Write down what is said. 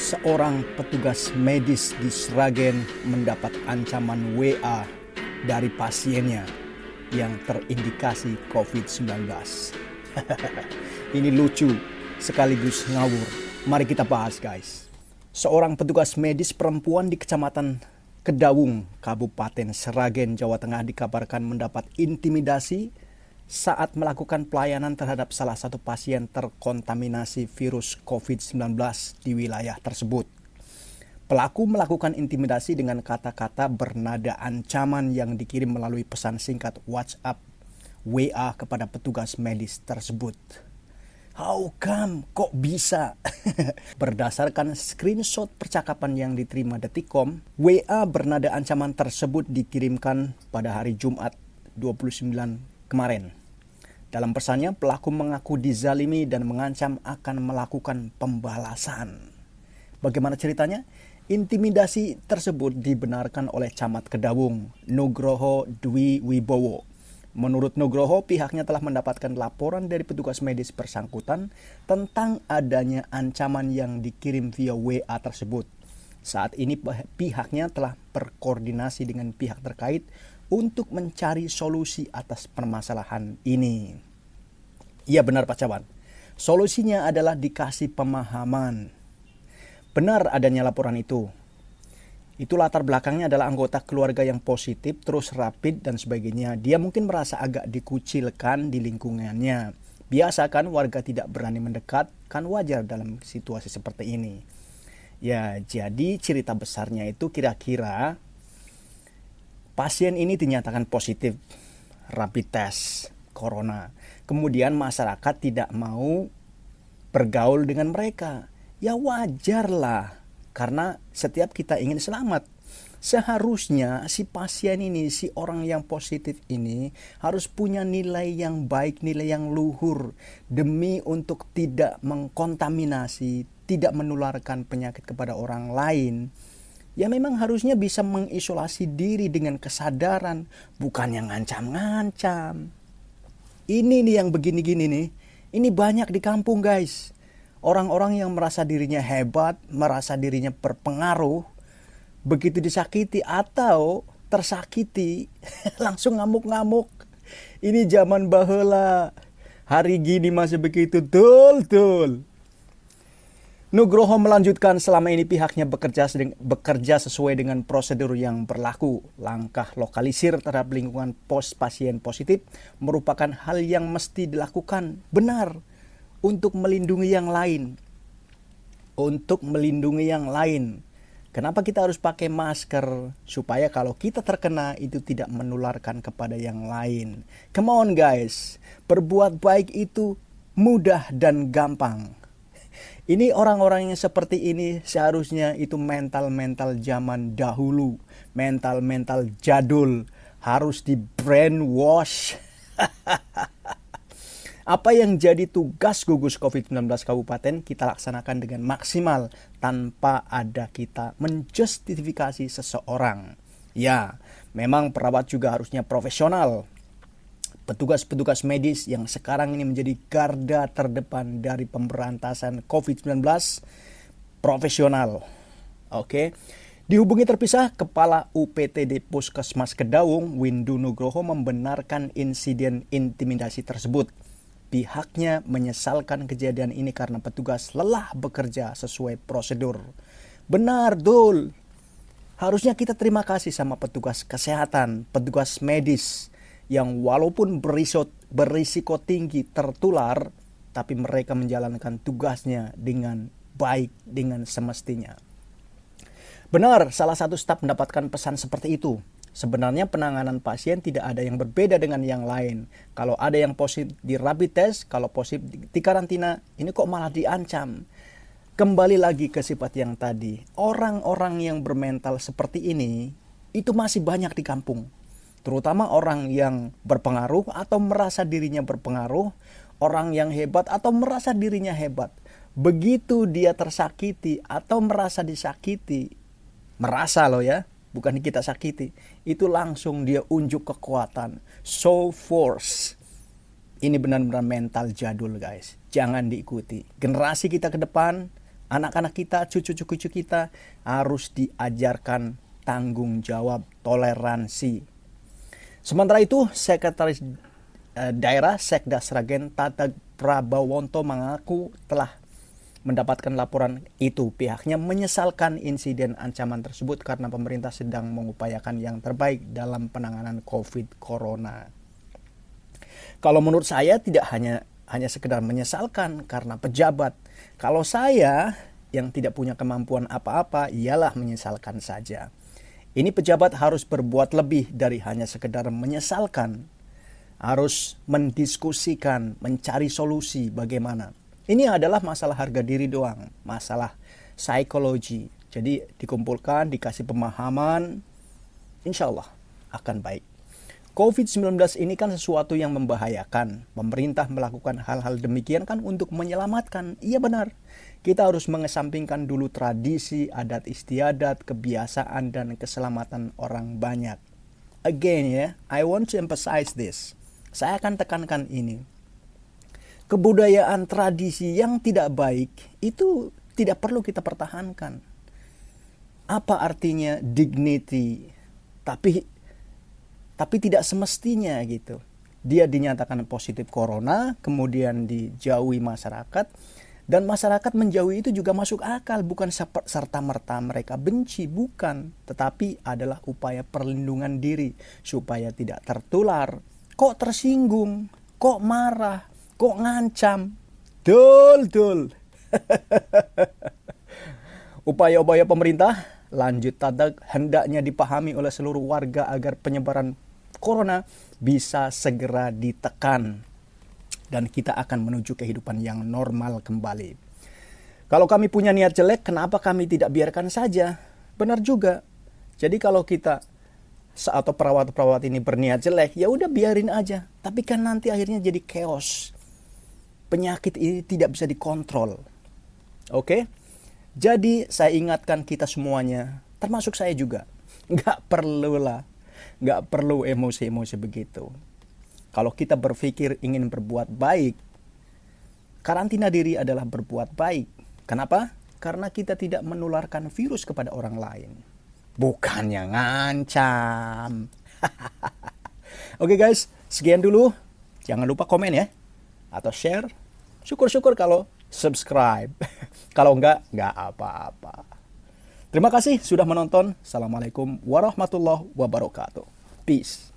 Seorang petugas medis di Sragen mendapat ancaman WA dari pasiennya yang terindikasi COVID-19. Ini lucu sekaligus ngawur. Mari kita bahas, guys. Seorang petugas medis perempuan di Kecamatan Kedawung, Kabupaten Sragen, Jawa Tengah dikabarkan mendapat intimidasi saat melakukan pelayanan terhadap salah satu pasien terkontaminasi virus COVID-19 di wilayah tersebut. Pelaku melakukan intimidasi dengan kata-kata bernada ancaman yang dikirim melalui pesan singkat WhatsApp WA kepada petugas medis tersebut. How come? Kok bisa? Berdasarkan screenshot percakapan yang diterima Detikcom, WA bernada ancaman tersebut dikirimkan pada hari Jumat 29 kemarin. Dalam pesannya, pelaku mengaku dizalimi dan mengancam akan melakukan pembalasan. Bagaimana ceritanya? Intimidasi tersebut dibenarkan oleh Camat Kedawung, Nugroho Dwi Wibowo. Menurut Nugroho, pihaknya telah mendapatkan laporan dari petugas medis bersangkutan tentang adanya ancaman yang dikirim via WA tersebut. Saat ini pihaknya telah berkoordinasi dengan pihak terkait untuk mencari solusi atas permasalahan ini. Iya benar Pak Cawan. Solusinya adalah dikasih pemahaman. Benar adanya laporan itu. Itu latar belakangnya adalah anggota keluarga yang positif, terus rapid dan sebagainya. Dia mungkin merasa agak dikucilkan di lingkungannya. Biasa kan warga tidak berani mendekat, kan wajar dalam situasi seperti ini. Ya, jadi cerita besarnya itu kira-kira pasien ini dinyatakan positif rapid test corona. Kemudian masyarakat tidak mau bergaul dengan mereka. Ya wajarlah, karena setiap kita ingin selamat. Seharusnya si pasien ini, si orang yang positif ini harus punya nilai yang baik, nilai yang luhur. Demi untuk tidak mengkontaminasi, tidak menularkan penyakit kepada orang lain. Ya memang harusnya bisa mengisolasi diri dengan kesadaran, bukan yang ngancam-ngancam. Ini nih yang begini-gini nih, ini banyak di kampung guys. Orang-orang yang merasa dirinya hebat, merasa dirinya berpengaruh, begitu disakiti atau tersakiti, langsung ngamuk-ngamuk. Ini zaman baheula, hari gini masih begitu, tul. Nugroho melanjutkan selama ini pihaknya bekerja sesuai dengan prosedur yang berlaku. Langkah lokalisir terhadap lingkungan pos pasien positif merupakan hal yang mesti dilakukan. Benar, untuk melindungi yang lain. Untuk melindungi yang lain. Kenapa kita harus pakai masker? Supaya kalau kita terkena itu tidak menularkan kepada yang lain. Come on guys, berbuat baik itu mudah dan gampang. Ini orang-orang yang seperti ini seharusnya itu mental-mental zaman dahulu. Mental-mental jadul. Harus di brainwash. Apa yang jadi tugas gugus COVID-19 Kabupaten kita laksanakan dengan maksimal tanpa ada kita menjustifikasi seseorang. Ya, memang perawat juga harusnya profesional. Petugas-petugas medis yang sekarang ini menjadi garda terdepan dari pemberantasan COVID-19 profesional. Oke. Dihubungi terpisah, Kepala UPTD Puskesmas Kedawung, Windu Nugroho membenarkan insiden intimidasi tersebut. Pihaknya menyesalkan kejadian ini karena petugas lelah bekerja sesuai prosedur. Benar, Dul. Harusnya kita terima kasih sama petugas kesehatan, petugas medis yang walaupun berisiko tinggi tertular, tapi mereka menjalankan tugasnya dengan baik, dengan semestinya. Benar, salah satu staf mendapatkan pesan seperti itu. Sebenarnya penanganan pasien tidak ada yang berbeda dengan yang lain. Kalau ada yang positif di rapid test, kalau positif di karantina, ini kok malah diancam. Kembali lagi ke sifat yang tadi. Orang-orang yang bermental seperti ini, itu masih banyak di kampung. Terutama orang yang berpengaruh atau merasa dirinya berpengaruh, orang yang hebat atau merasa dirinya hebat. Begitu dia tersakiti atau merasa disakiti, merasa loh ya, bukan kita sakiti, itu langsung dia unjuk kekuatan, show force. Ini benar-benar mental jadul guys, jangan diikuti. Generasi kita ke depan Anak-anak kita, cucu-cucu kita harus diajarkan tanggung jawab, toleransi. Sementara itu, Sekretaris Daerah Sekda Sragen Tatag Prabawonto mengaku telah mendapatkan laporan itu. Pihaknya menyesalkan insiden ancaman tersebut karena pemerintah sedang mengupayakan yang terbaik dalam penanganan COVID Corona. Kalau menurut saya tidak hanya sekedar menyesalkan karena pejabat. Kalau saya yang tidak punya kemampuan apa-apa, ialah menyesalkan saja. Ini pejabat harus berbuat lebih dari hanya sekedar menyesalkan. Harus mendiskusikan, mencari solusi bagaimana. Ini adalah masalah harga diri doang, masalah psikologi. Jadi dikumpulkan, dikasih pemahaman, insya Allah akan baik. COVID-19 ini kan sesuatu yang membahayakan. Pemerintah melakukan hal-hal demikian kan untuk menyelamatkan. Iya benar. Kita harus mengesampingkan dulu tradisi, adat istiadat, kebiasaan, dan keselamatan orang banyak. Again ya, I want to emphasize this. Saya akan tekankan ini. Kebudayaan tradisi yang tidak baik itu tidak perlu kita pertahankan. Apa artinya dignity? Tapi tidak semestinya gitu. Dia dinyatakan positif corona, kemudian dijauhi masyarakat, dan masyarakat menjauhi itu juga masuk akal, bukan serta-merta mereka benci, bukan, tetapi adalah upaya perlindungan diri supaya tidak tertular. Kok tersinggung, kok marah, kok ngancam, dul. Upaya-upaya pemerintah lanjut tadak hendaknya dipahami oleh seluruh warga agar penyebaran corona bisa segera ditekan dan kita akan menuju kehidupan yang normal kembali. Kalau kami punya niat jelek, kenapa kami tidak biarkan saja? Benar juga. Jadi kalau kita atau perawat-perawat ini berniat jelek, ya udah biarin aja. Tapi kan nanti akhirnya jadi chaos. Penyakit ini tidak bisa dikontrol. Oke? Jadi saya ingatkan kita semuanya, termasuk saya juga. Nggak perlu emosi-emosi begitu. Kalau kita berpikir ingin berbuat baik, karantina diri adalah berbuat baik. Kenapa? Karena kita tidak menularkan virus kepada orang lain. Bukannya ngancam. Oke guys, sekian dulu. Jangan lupa komen ya. Atau share. Syukur-syukur kalau subscribe. Kalau enggak apa-apa. Terima kasih sudah menonton. Assalamualaikum warahmatullahi wabarakatuh. Peace.